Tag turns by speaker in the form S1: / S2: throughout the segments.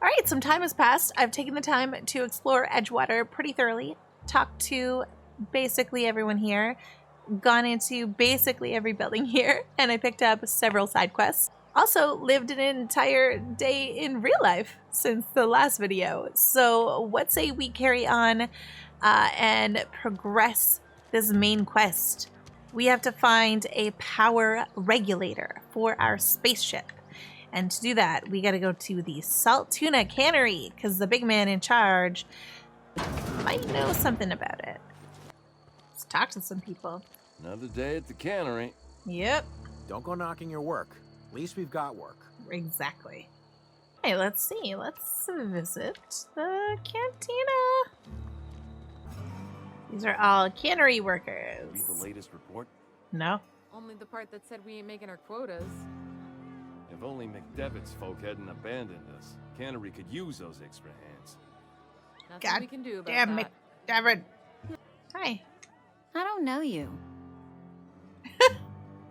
S1: All right, some time has passed. I've taken the time to explore Edgewater pretty thoroughly, talked to basically everyone here, gone into basically every building here, and I picked up several side quests. Also lived an entire day in real life since the last video. So what say we carry on and progress this main quest? We have to find a power regulator for our spaceship. And to do that, we got to go to the Saltuna Cannery because the big man in charge might know something about it. Let's talk to some people.
S2: Another day at the cannery.
S1: Yep.
S3: Don't go knocking your work. At least we've got work.
S1: Exactly. Hey, let's see. Let's visit the cantina. These are all cannery workers.
S2: Read the latest report.
S1: No.
S4: Only the part that said we ain't making our quotas.
S2: If only McDevitt's folk hadn't abandoned us, cannery could use those extra hands.
S4: Nothing
S1: God
S4: we can do about
S1: damn
S4: that.
S1: McDevitt. Hi.
S5: I don't know you.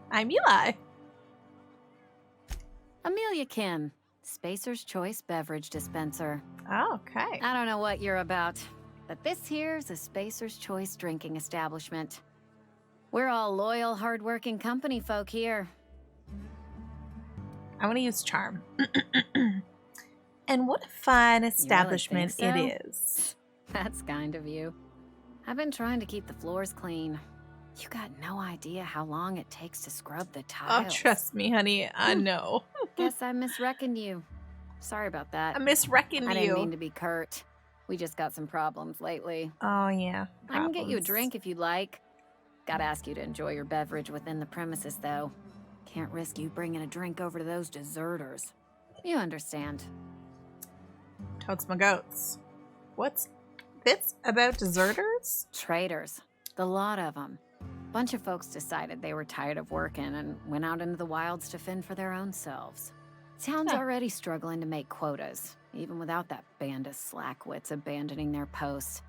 S1: I'm Eli.
S5: Amelia Kim, Spacer's Choice Beverage Dispenser.
S1: Oh, okay.
S5: I don't know what you're about, but this here's a Spacer's Choice drinking establishment. We're all loyal, hardworking company folk here.
S1: I want to use charm. And what a fun establishment
S5: You really think
S1: it is.
S5: That's kind of you. I've been trying to keep the floors clean. You got no idea how long it takes to scrub the
S1: Oh,
S5: tiles.
S1: trust me, honey. I know.
S5: Guess I misreckoned you. Sorry about that.
S1: I misreckoned
S5: I
S1: you.
S5: didn't mean to be curt. We just got some problems lately.
S1: Oh, yeah.
S5: I can get you a
S1: Problems.
S5: drink if you'd like. Gotta ask you to enjoy your beverage within the premises, though. Can't risk you bringing a drink over to those deserters. You understand.
S1: Totes my goats. What's this about deserters?
S5: Traitors. The lot of them. Bunch of folks decided they were tired of working and went out into the wilds to fend for their own selves. Town's already struggling to make quotas, even without that band of slackwits abandoning their posts.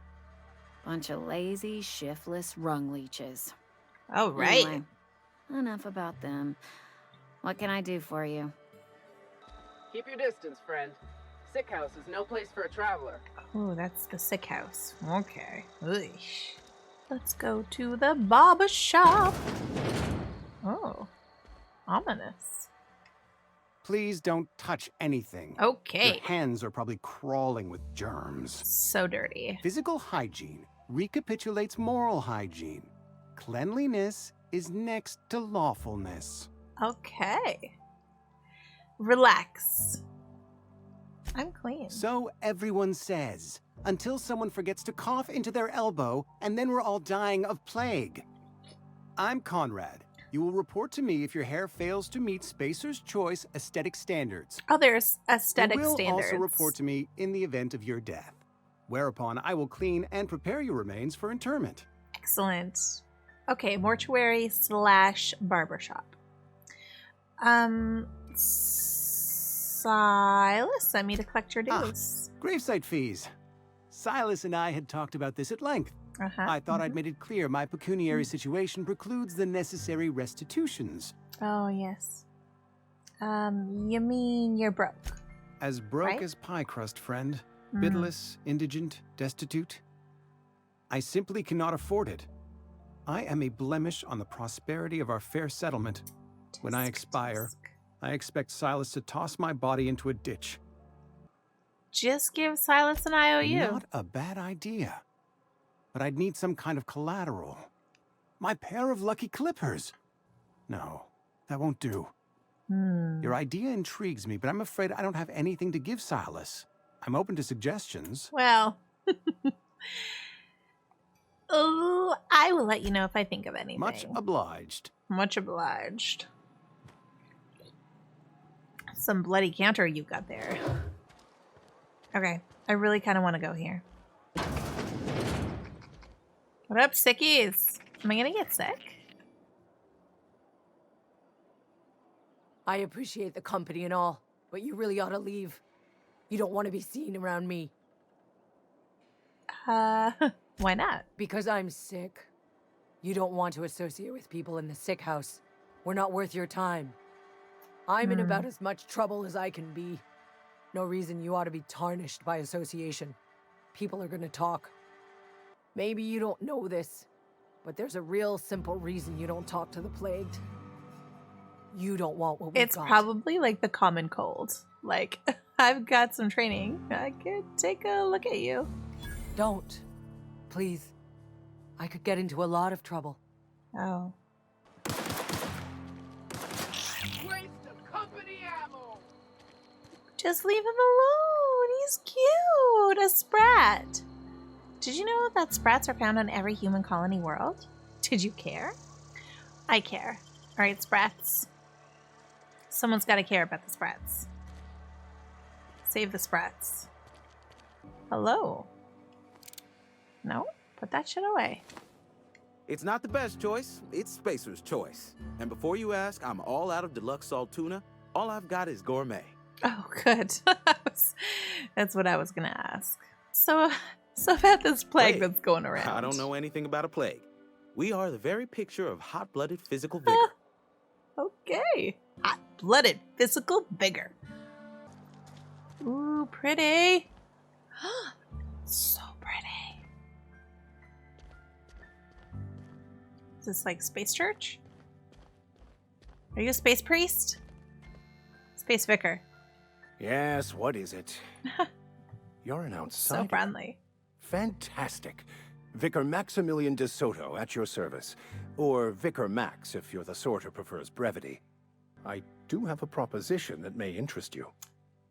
S5: Bunch of lazy, shiftless rung leeches.
S1: Oh, right.
S5: Anyway, enough about them. What can I do for you?
S6: Keep your distance, friend. Sick house is no place for a traveler.
S1: Oh, that's the sick house. Okay. Eesh. Let's go to the barbershop. Oh, ominous.
S3: Please don't touch anything.
S1: Okay.
S3: Your hands are probably crawling with germs.
S1: So dirty.
S3: Physical hygiene recapitulates moral hygiene. Cleanliness is next to lawfulness.
S1: Okay. Relax. I'm clean.
S3: So everyone says, until someone forgets to cough into their elbow, and then we're all dying of plague. I'm Conrad. You will report to me if your hair fails to meet Spacer's Choice aesthetic standards.
S1: Oh, there's aesthetic
S3: You will
S1: standards.
S3: also report to me in the event of your death, whereupon I will clean and prepare your remains for interment.
S1: Excellent. Okay, mortuary / barbershop. Silas sent me to collect your dues.
S3: Gravesite fees. Silas and I had talked about this at length. I thought I'd made it clear my pecuniary situation precludes the necessary restitutions.
S1: Oh, yes. You mean you're broke?
S3: As broke
S1: Right?
S3: as pie crust, friend. Bidless, indigent, destitute. I simply cannot afford it. I am a blemish on the prosperity of our fair settlement. When I expire, I expect Silas to toss my body into a ditch.
S1: Just give Silas an IOU.
S3: Not a bad idea. But I'd need some kind of collateral. My pair of lucky clippers. No, that won't do. Your idea intrigues me, but I'm afraid I don't have anything to give Silas. I'm open to suggestions.
S1: Well, oh, I will let you know if I think of anything.
S3: Much obliged.
S1: Much obliged. Some bloody counter you got there. Okay, I really kind of want to go here. What up, sickies? Am I gonna get sick?
S4: I appreciate the company and all, but you really ought to leave. You don't want to be seen around me.
S1: Why not?
S4: Because I'm sick. You don't want to associate with people in the sick house. We're not worth your time. I'm in about as much trouble as I can be. No reason you ought to be tarnished by association. People are gonna talk. Maybe you don't know this, but there's a real simple reason you don't talk to the plagued. You don't want what we've
S1: It's
S4: got.
S1: probably like the common cold. Like, I've got some training. I could take a look at you.
S4: Don't. Please. I could get into a lot of trouble.
S1: Oh.
S6: Waste of company ammo!
S1: Just leave him alone. He's cute. A Sprat. Did you know that Sprats are found on every human colony world? Did you care? I care. All right, Sprats. Someone's got to care about the Sprats. Save the Sprats. Hello. No? Put that shit away.
S7: It's not the best choice, it's Spacer's choice. And before you ask, I'm all out of deluxe salt tuna. All I've got is gourmet.
S1: Oh, good. That's what I was going to ask. So about this plague that's going around.
S7: I don't know anything about a plague. We are the very picture of hot-blooded physical vigor.
S1: Okay. Hot-blooded physical vigor. Ooh, pretty. So pretty. Is this like Space Church? Are you a space priest? Space vicar.
S8: Yes, what is it? You're an outsider.
S1: So friendly.
S8: Fantastic. Vicar Maximilian de Soto at your service. Or Vicar Max if you're the sort who prefers brevity. I do have a proposition that may interest you.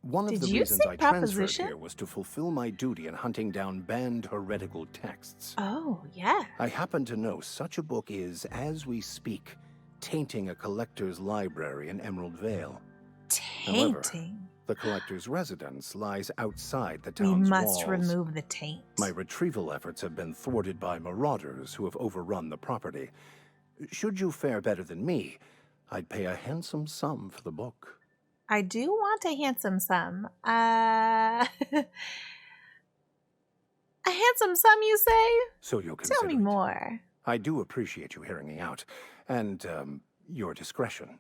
S8: One of
S1: Did
S8: the
S1: you
S8: reasons
S1: say
S8: I transferred
S1: proposition?
S8: here was to fulfill my duty in hunting down banned heretical texts.
S1: Oh, yeah.
S8: I happen to know such a book is, as we speak, tainting a collector's library in Emerald Vale. However,
S1: Tainting.
S8: the collector's residence lies outside the
S1: We
S8: town's
S1: must
S8: walls.
S1: remove the taint.
S8: My retrieval efforts have been thwarted by marauders who have overrun the property. Should you fare better than me, I'd pay a handsome sum for the book.
S1: I do want a handsome sum. A handsome sum, you say?
S8: So you'll consider
S1: Tell me
S8: it.
S1: more.
S8: I do appreciate you hearing me out, and your discretion.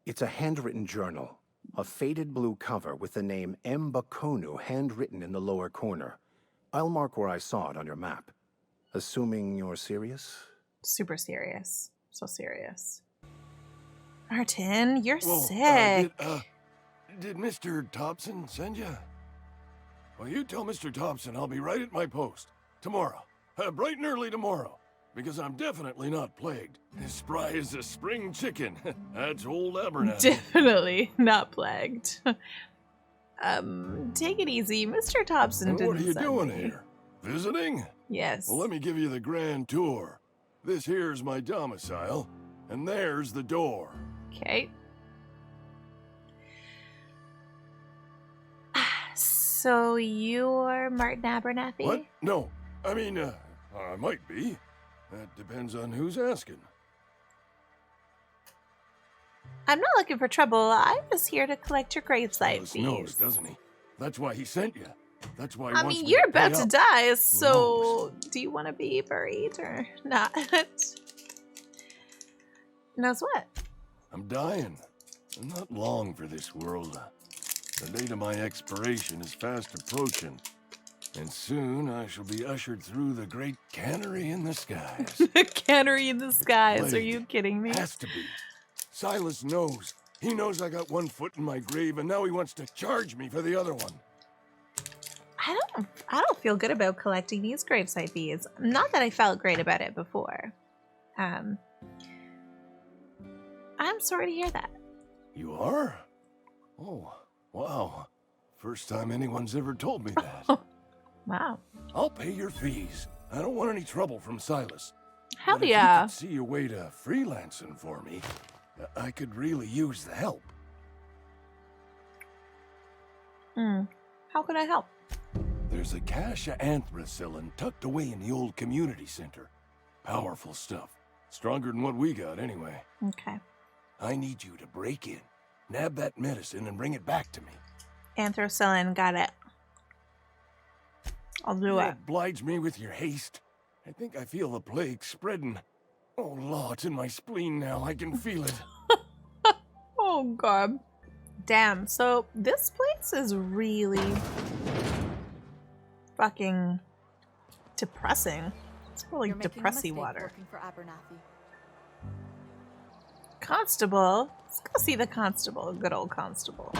S8: It's a handwritten journal, a faded blue cover with the name M. Bakonu handwritten in the lower corner. I'll mark where I saw it on your map. Assuming you're serious?
S1: Super serious. So serious. Martin, you're
S2: Whoa,
S1: sick.
S2: Did Mr. Thomson send you? Well, you tell Mr. Thomson I'll be right at my post. Tomorrow. Bright and early tomorrow. Because I'm definitely not plagued. As spry as a spring chicken. That's old Abernathy.
S1: Definitely not plagued. Take it easy. Mr. Thomson
S2: And
S1: didn't
S2: what are you
S1: send
S2: doing
S1: me.
S2: here? Visiting?
S1: Yes.
S2: Well, let me give you the grand tour. This here's my domicile, and there's the door.
S1: Okay. So you're Martin Abernathy?
S2: What? No. I mean, I might be. That depends on who's asking.
S1: I'm not looking for trouble. I'm just here to collect your gravesite
S2: Alice knows,
S1: fees.
S2: doesn't he? That's why he sent you. That's why he
S1: I
S2: wants
S1: mean,
S2: me
S1: you're
S2: to pay
S1: about to
S2: up.
S1: die, so
S2: knows?
S1: do you want to be buried or not? Knows what?
S2: I'm dying. I'm not long for this world. The date of my expiration is fast approaching. And soon I shall be ushered through the great cannery in the skies.
S1: Cannery in the skies. Are
S2: Plague.
S1: you kidding me?
S2: Has to be. Silas knows. He knows I got one foot in my grave, and now he wants to charge me for the other one.
S1: I don't feel good about collecting these gravesite fees. Not that I felt great about it before. I'm sorry to hear that.
S2: You are? Oh, wow. First time anyone's ever told me that.
S1: Wow.
S2: I'll pay your fees. I don't want any trouble from Silas.
S1: Hell
S2: But
S1: yeah.
S2: If you could see a way to freelancing for me, I could really use the help.
S1: How can I help?
S2: There's a cache of anthracillin tucked away in the old community center. Powerful stuff. Stronger than what we got, anyway.
S1: Okay.
S2: I need you to break in, nab that medicine, and bring it back to me.
S1: Anthracillin, got it. I'll do
S2: You
S1: it.
S2: oblige me with your haste. I think I feel the plague spreading. Oh, Law, it's in my spleen now. I can feel it.
S1: Oh, God. Damn, so this place is really fucking depressing. It's more like depressing water.
S9: Working for Abernathy.
S1: Constable? Let's go see the constable. Good old constable.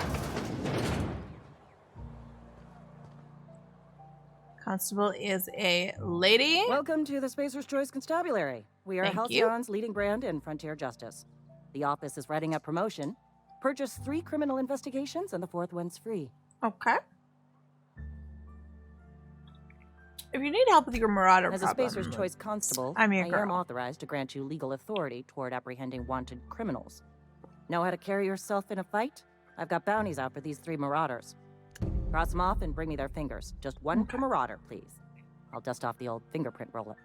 S1: Constable is a lady.
S10: Welcome to the Spacer's Choice Constabulary. We are
S1: Thank you.
S10: Halcyon's leading brand in frontier justice. The office is writing up promotion. Purchase 3 criminal investigations and the 4th one's free.
S1: Okay. If you need help with your marauder
S10: As a
S1: problem,
S10: Spacer's Choice Constable,
S1: I'm your
S10: I
S1: girl.
S10: am authorized to grant you legal authority toward apprehending wanted criminals. Know how to carry yourself in a fight? I've got bounties out for these 3 marauders. Cross them off and bring me their fingers. Just one per marauder, please. I'll dust off the old fingerprint roller.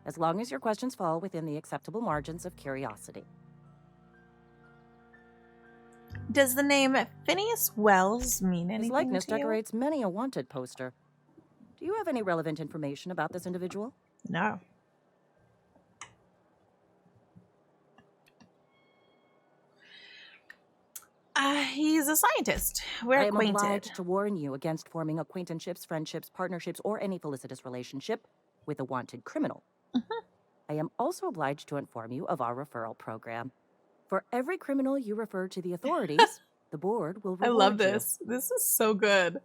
S10: As long as your questions fall within the acceptable margins of curiosity.
S1: Does the name Phineas Wells mean anything
S10: His likeness
S1: to you?
S10: decorates many a wanted poster. Do you have any relevant information about this individual?
S1: No. He's a scientist. We're
S10: I am
S1: acquainted.
S10: obliged to warn you against forming acquaintanceships, friendships, partnerships, or any felicitous relationship with a wanted criminal. I am also obliged to inform you of our referral program. For every criminal you refer to the authorities, the board will reward
S1: I love
S10: you.
S1: this. This is so good.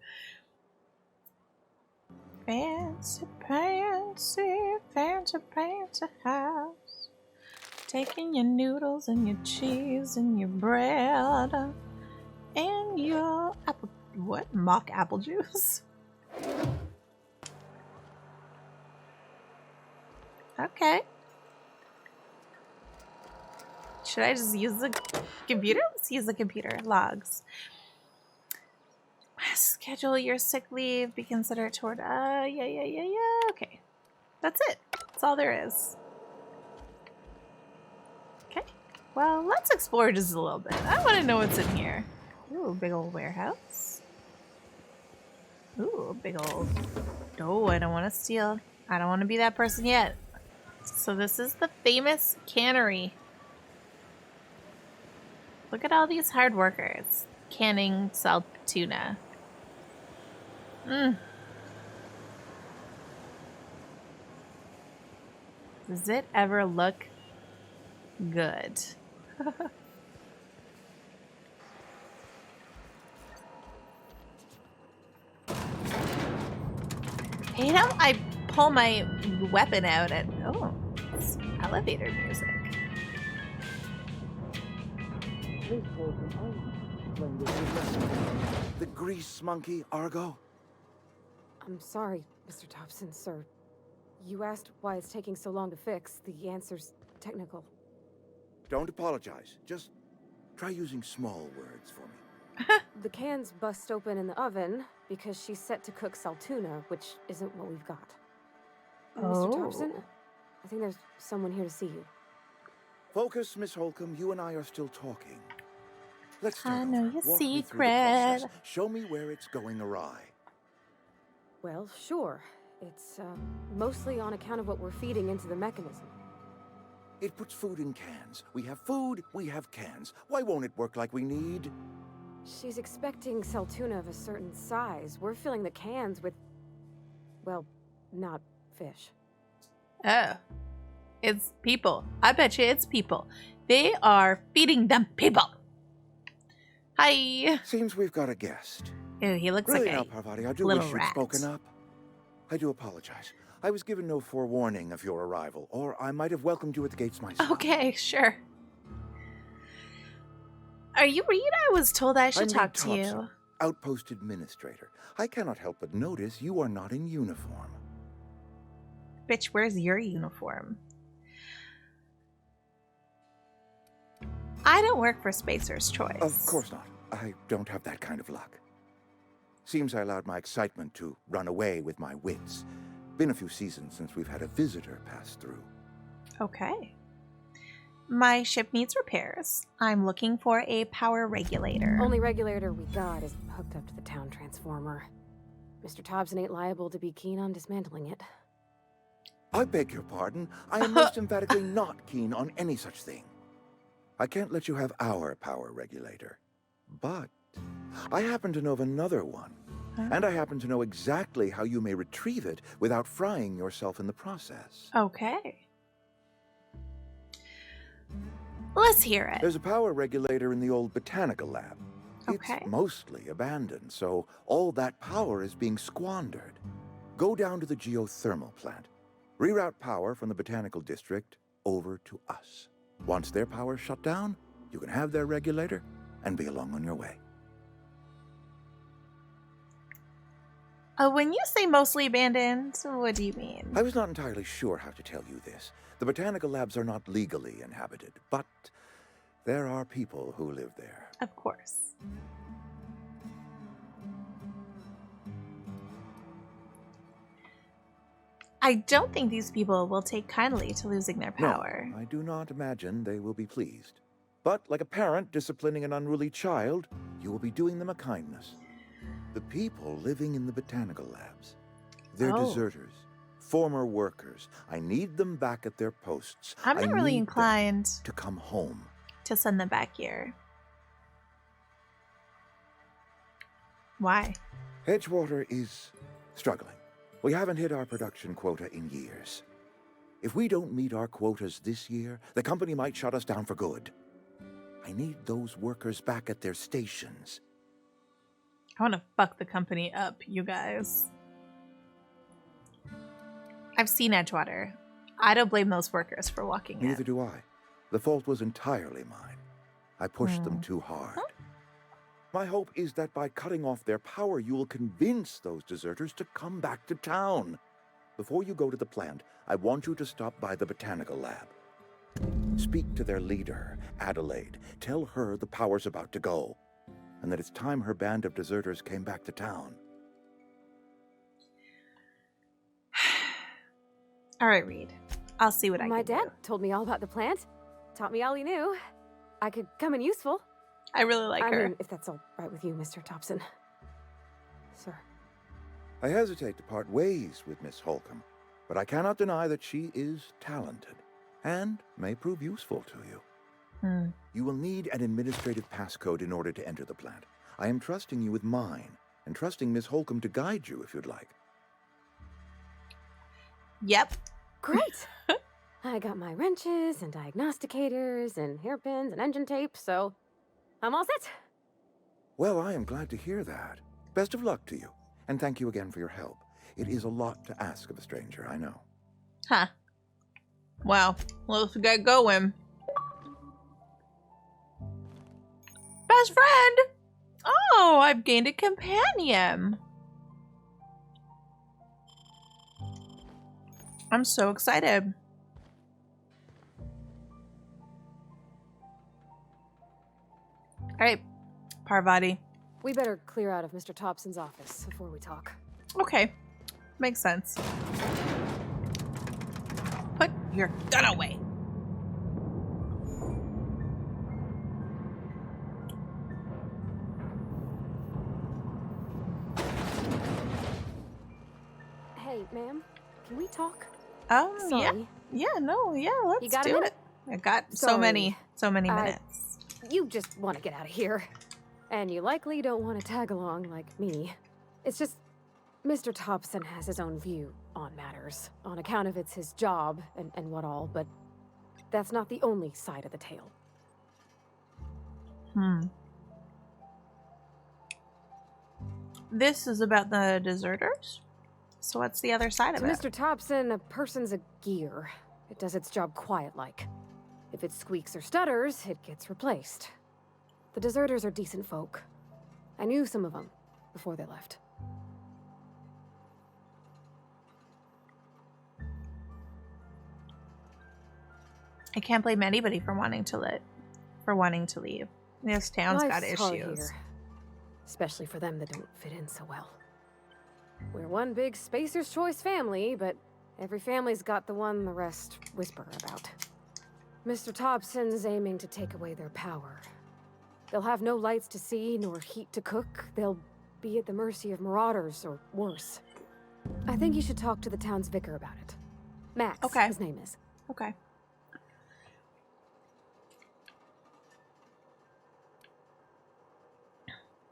S1: Fancy, fancy, fancy, fancy house. Taking your noodles and your cheese and your bread and your apple. What? Mock apple juice? Okay. Should I just use the computer? Let's use the computer. Logs. Schedule your sick leave. Be considerate toward. Yeah. Okay. That's it. That's all there is. Okay. Well, let's explore just a little bit. I want to know what's in here. Ooh, big old warehouse. Ooh, big old. Oh, I don't want to steal. I don't want to be that person yet. So this is the famous cannery. Look at all these hard workers canning salt tuna. Does it ever look good? You know, I pull my weapon out and it's elevator music.
S7: The grease monkey, Argo?
S11: I'm sorry, Mr. Thomson, sir. You asked why it's taking so long to fix. The answer's technical.
S7: Don't apologize. Just try using small words for me.
S11: The cans bust open in the oven because she's set to cook Saltuna, which isn't what we've got. Mr. Thomson, I think there's someone here to see you.
S7: Focus, Miss Holcomb. You and I are still talking. Let's start
S1: I know
S7: over.
S1: your
S7: Walk me through the
S1: secret.
S7: process. Show me where it's going awry.
S11: Well, sure. It's mostly on account of what we're feeding into the mechanism.
S7: It puts food in cans. We have food, we have cans. Why won't it work like we need?
S11: She's expecting Saltuna of a certain size. We're filling the cans with, well, not fish.
S1: Oh. It's people. I bet you it's people. They are feeding them people. Hi.
S7: Seems we've got a guest.
S1: Ew, he looks
S7: Really
S1: like
S7: now,
S1: a
S7: Parvati, I do
S1: little
S7: wish you'd
S1: rat.
S7: spoken up. I do apologize. I was given no forewarning of your arrival, or I might have welcomed you at the gates myself.
S1: Okay, sure. Are you Reed? I was told I should
S7: I'm
S1: talk
S7: Reed
S1: to
S7: Thomson,
S1: you.
S7: Outpost Administrator. I cannot help but notice you are not in uniform.
S1: Bitch, where's your uniform? I don't work for Spacer's Choice.
S7: Of course not. I don't have that kind of luck. Seems I allowed my excitement to run away with my wits. Been a few seasons since we've had a visitor pass through.
S1: Okay. My ship needs repairs. I'm looking for a power regulator.
S11: Only regulator we got is hooked up to the town transformer. Mr. Thomson ain't liable to be keen on dismantling it.
S7: I beg your pardon. I am most emphatically not keen on any such thing. I can't let you have our power regulator. But I happen to know of another one.
S1: Huh?
S7: And I happen to know exactly how you may retrieve it without frying yourself in the process.
S1: Okay. Let's hear it.
S7: There's a power regulator in the old botanical lab.
S1: Okay.
S7: It's mostly abandoned, so all that power is being squandered. Go down to the geothermal plant. Reroute power from the botanical district over to us. Once their power's shut down, you can have their regulator and be along on your way.
S1: When you say mostly abandoned, what do you mean?
S7: I was not entirely sure how to tell you this. The botanical labs are not legally inhabited, but there are people who live there.
S1: Of course. I don't think these people will take kindly to losing their power.
S7: No, I do not imagine they will be pleased. But like a parent disciplining an unruly child, you will be doing them a kindness. The people living in the botanical labs, they're deserters, former workers. I need them back at their posts.
S1: I'm not really inclined
S7: to come home.
S1: To send them back here. Why?
S7: Edgewater is struggling. We haven't hit our production quota in years. If we don't meet our quotas this year, the company might shut us down for good. I need those workers back at their stations.
S1: I want to fuck the company up, you guys. I've seen Edgewater. I don't blame those workers for walking in.
S7: Neither do I. The fault was entirely mine. I pushed them too hard.
S1: Huh?
S7: My hope is that by cutting off their power, you will convince those deserters to come back to town. Before you go to the plant, I want you to stop by the botanical lab. Speak to their leader, Adelaide. Tell her the power's about to go, and that it's time her band of deserters came back to town.
S1: All right, Reed. I'll see what I can do.
S11: My dad told me all about the plant. Taught me all he knew. I could come in useful.
S1: I really like her.
S11: I mean, if that's all right with you, Mr. Thomson. Sir.
S7: I hesitate to part ways with Miss Holcomb, but I cannot deny that she is talented and may prove useful to you. You will need an administrative passcode in order to enter the plant. I am trusting you with mine and trusting Miss Holcomb to guide you if you'd like.
S1: Yep.
S11: Great. I got my wrenches and diagnosticators and hairpins and engine tape, so I'm all set.
S7: Well, I am glad to hear that. Best of luck to you, and thank you again for your help. It is a lot to ask of a stranger, I know.
S1: Huh. Wow. Let's get going. Best friend! Oh, I've gained a companion. I'm so excited. All right, Parvati.
S11: We better clear out of Mr. Thomson's office before we talk.
S1: Okay, makes sense. Put your gun away.
S11: Hey, ma'am, can we talk?
S1: Yeah.
S11: Sorry.
S1: Yeah, no, yeah, let's
S11: You got a
S1: do
S11: minute?
S1: it. I got so
S11: Sorry.
S1: many minutes.
S11: You just want to get out of here. And you likely don't want to tag along like me. It's just, Mr. Thomson has his own view on matters, on account of it's his job and what all, but that's not the only side of the tale.
S1: This is about the deserters? So what's the other side of
S11: To
S1: it?
S11: Mr. Thomson, a person's a gear. It does its job quiet-like. If it squeaks or stutters, it gets replaced. The deserters are decent folk. I knew some of them before they left.
S1: I can't blame anybody for wanting to leave. This town's got
S11: Life's hard
S1: issues.
S11: here, especially for them that don't fit in so well. We're one big Spacer's Choice family, but every family's got the one the rest whisper about. Mr. Thomson's aiming to take away their power. They'll have no lights to see, nor heat to cook. They'll be at the mercy of marauders, or worse. I think you should talk to the town's vicar about it. Max,
S1: Okay.
S11: his name is.
S1: Okay.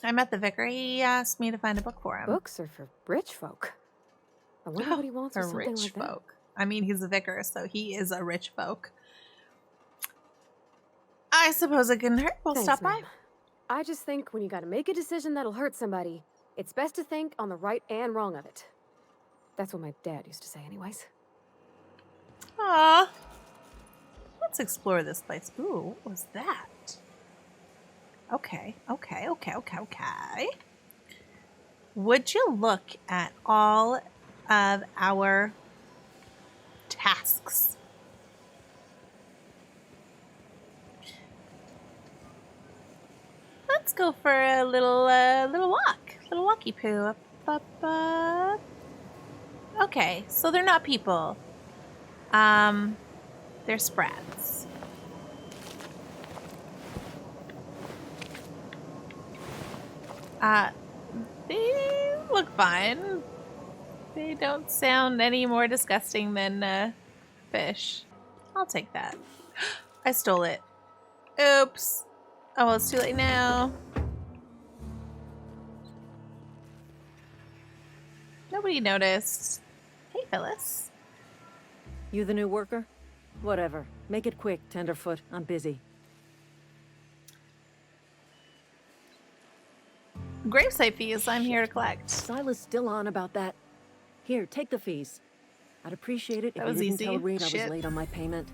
S1: I met the vicar. He asked me to find a book for him.
S11: Books are for rich folk. I wonder what he wants
S1: For
S11: with something
S1: rich
S11: like that.
S1: folk. I mean, he's a vicar, so he is a rich folk. I suppose it couldn't hurt. We'll
S11: Thanks,
S1: stop by.
S11: ma'am. I just think when you gotta make a decision that'll hurt somebody, it's best to think on the right and wrong of it. That's what my dad used to say anyways.
S1: Aw. Let's explore this place. Ooh, what was that? Okay. Would you look at all of our tasks? Let's go for a little walk. Little walkie poo. Okay, so they're not people. They're Sprats. They look fine. They don't sound any more disgusting than fish. I'll take that. I stole it. Oops. Oh, well, it's too late now. Nobody noticed. Hey, Phyllis.
S9: You the new worker? Whatever. Make it quick, Tenderfoot. I'm busy.
S1: Gravesite fees I'm here to collect.
S9: Silas still on about that. Here, take the fees. I'd appreciate it if you didn't tell Reed I was late on my payment.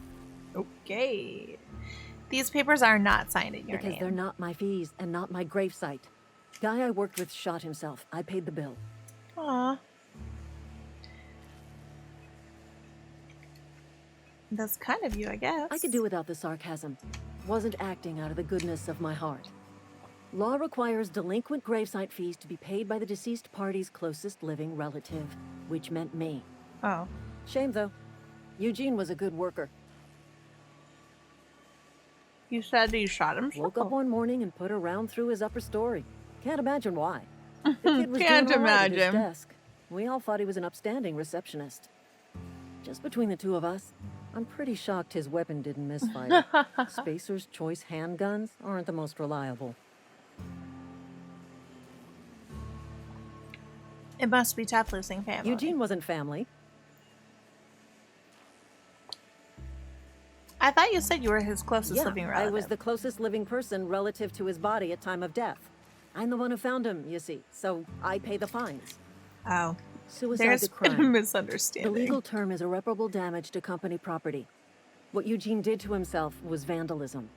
S1: Okay. These papers are not signed in your
S9: because
S1: name.
S9: They're not my fees and not my gravesite. Guy I worked with shot himself. I paid the bill.
S1: Aw. That's kind of you, I guess.
S9: I could do without the sarcasm. Wasn't acting out of the goodness of my heart. Law requires delinquent gravesite fees to be paid by the deceased party's closest living relative, which meant me.
S1: Oh.
S9: Shame, though. Eugene was a good worker.
S1: You said you shot him?
S9: Woke up one morning and put a round through his upper story. Can't imagine why. The kid was
S1: Can't
S9: doing all right at his
S1: imagine.
S9: desk. We all thought he was an upstanding receptionist. Just between the two of us, I'm pretty shocked his weapon didn't misfire. Spacer's choice handguns aren't the most reliable.
S1: It must be tough losing family.
S9: Eugene wasn't family.
S1: I thought you said you were his closest
S9: Yeah,
S1: living relative.
S9: I was the closest living person relative to his body at time of death. I'm the one who found him, you see, so I pay the fines.
S1: Oh.
S9: Suicide's a crime.
S1: Been a misunderstanding.
S9: The legal term is irreparable damage to company property. What Eugene did to himself was vandalism.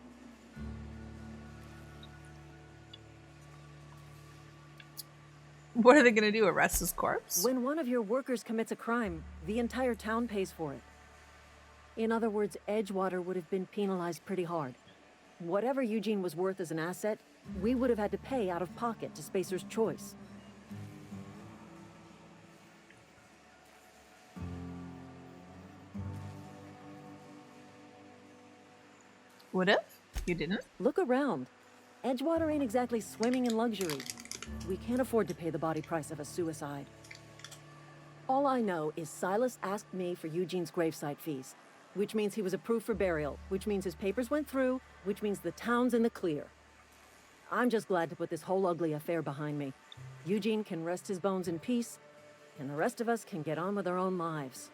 S1: What are they going to do, arrest his corpse?
S9: When one of your workers commits a crime, the entire town pays for it. In other words, Edgewater would have been penalized pretty hard. Whatever Eugene was worth as an asset, we would have had to pay out of pocket to Spacer's choice.
S1: Would have? You didn't?
S9: Look around. Edgewater ain't exactly swimming in luxury. We can't afford to pay the body price of a suicide. All I know is Silas asked me for Eugene's gravesite fees, which means he was approved for burial, which means his papers went through, which means the town's in the clear. I'm just glad to put this whole ugly affair behind me. Eugene can rest his bones in peace, and the rest of us can get on with our own lives.